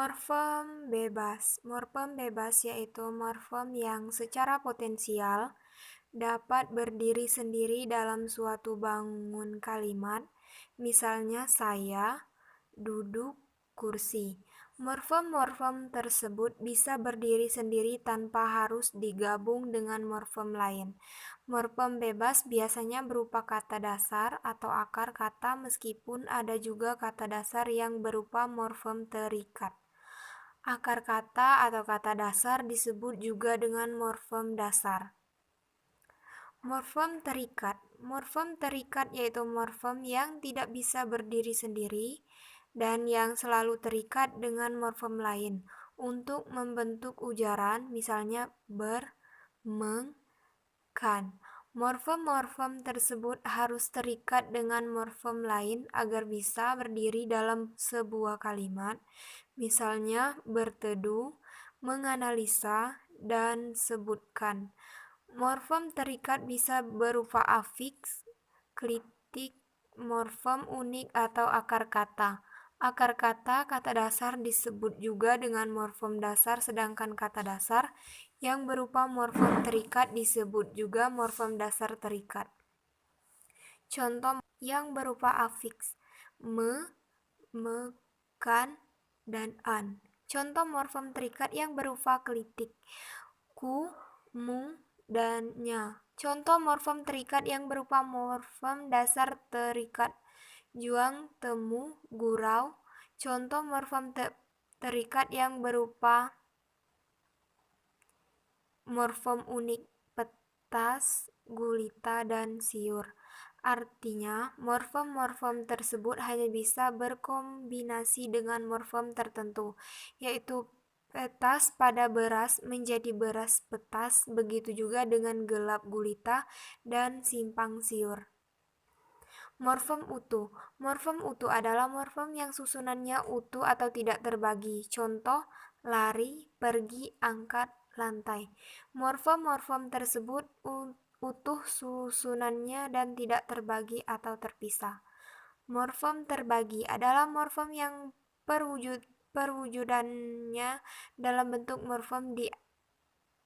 Morfem bebas. Morfem bebas yaitu morfem yang secara potensial dapat berdiri sendiri dalam suatu bangun kalimat, misalnya saya, duduk, kursi. Morfem-morfem tersebut bisa berdiri sendiri tanpa harus digabung dengan morfem lain. Morfem bebas biasanya berupa kata dasar atau akar kata meskipun ada juga kata dasar yang berupa morfem terikat. Akar kata atau kata dasar disebut juga dengan morfem dasar. Morfem terikat. Morfem terikat yaitu morfem yang tidak bisa berdiri sendiri dan yang selalu terikat dengan morfem lain untuk membentuk ujaran, misalnya ber, meng, kan. Morfem-morfem tersebut harus terikat dengan morfem lain agar bisa berdiri dalam sebuah kalimat, misalnya berteduh, menganalisa, dan sebutkan. Morfem terikat bisa berupa afiks, klitik, morfem unik atau akar kata. Akar kata, kata dasar disebut juga dengan morfem dasar, sedangkan kata dasar yang berupa morfem terikat disebut juga morfem dasar terikat. Contoh yang berupa afiks, me, kan, dan an. Contoh morfem terikat yang berupa klitik, ku, mu, dan nya. Contoh morfem terikat yang berupa morfem dasar terikat, juang, temu, gurau. Contoh morfem terikat yang berupa morfem unik, petas, gulita, dan siur. Artinya, morfem-morfem tersebut hanya bisa berkombinasi dengan morfem tertentu, yaitu petas pada beras menjadi beras petas, begitu juga dengan gelap gulita dan simpang siur. Morfem utuh. Morfem utuh adalah morfem yang susunannya utuh atau tidak terbagi. Contoh, lari, pergi, angkat, lantai. Morfem-morfem tersebut utuh susunannya dan tidak terbagi atau terpisah. Morfem terbagi adalah morfem yang perwujudannya dalam bentuk morfem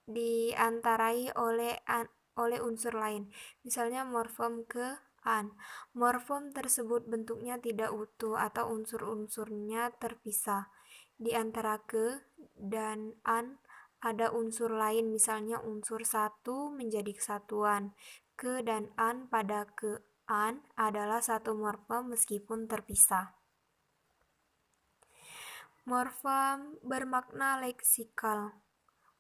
diantarai oleh unsur lain. Misalnya morfem ke, an. Morfem tersebut bentuknya tidak utuh atau unsur-unsurnya terpisah. Di antara ke dan an ada unsur lain, misalnya unsur satu menjadi kesatuan. Ke dan an pada ke an adalah satu morfem meskipun terpisah. Morfem bermakna leksikal.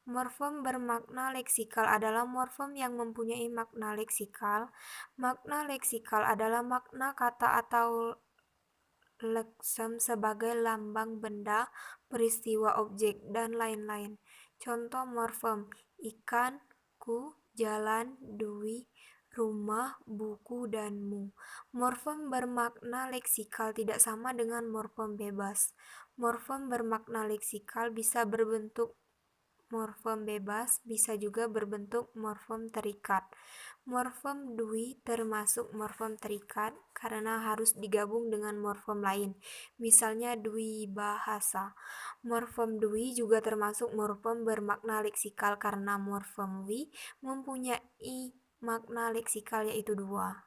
Morfem bermakna leksikal adalah morfem yang mempunyai makna leksikal. Makna leksikal adalah makna kata atau leksem sebagai lambang benda, peristiwa, objek, dan lain-lain. Contoh morfem: ikan, ku, jalan, dui, rumah, buku, dan mu. Morfem bermakna leksikal tidak sama dengan morfem bebas. Morfem bermakna leksikal bisa berbentuk morfem bebas, bisa juga berbentuk morfem terikat. Morfem dui termasuk morfem terikat karena harus digabung dengan morfem lain, misalnya dui bahasa. Morfem dui juga termasuk morfem bermakna leksikal karena morfem wi mempunyai makna leksikal yaitu dua.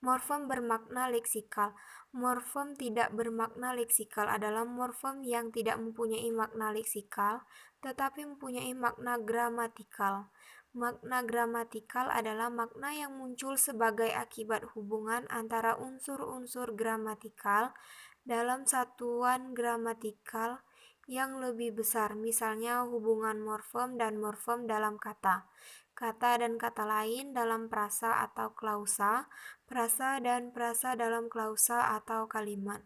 Morfem bermakna leksikal. Morfem tidak bermakna leksikal adalah morfem yang tidak mempunyai makna leksikal, tetapi mempunyai makna gramatikal. Makna gramatikal adalah makna yang muncul sebagai akibat hubungan antara unsur-unsur gramatikal dalam satuan gramatikal yang lebih besar, misalnya hubungan morfem dan morfem dalam kata, kata dan kata lain dalam prasa atau klausa, prasa dan prasa dalam klausa atau kalimat.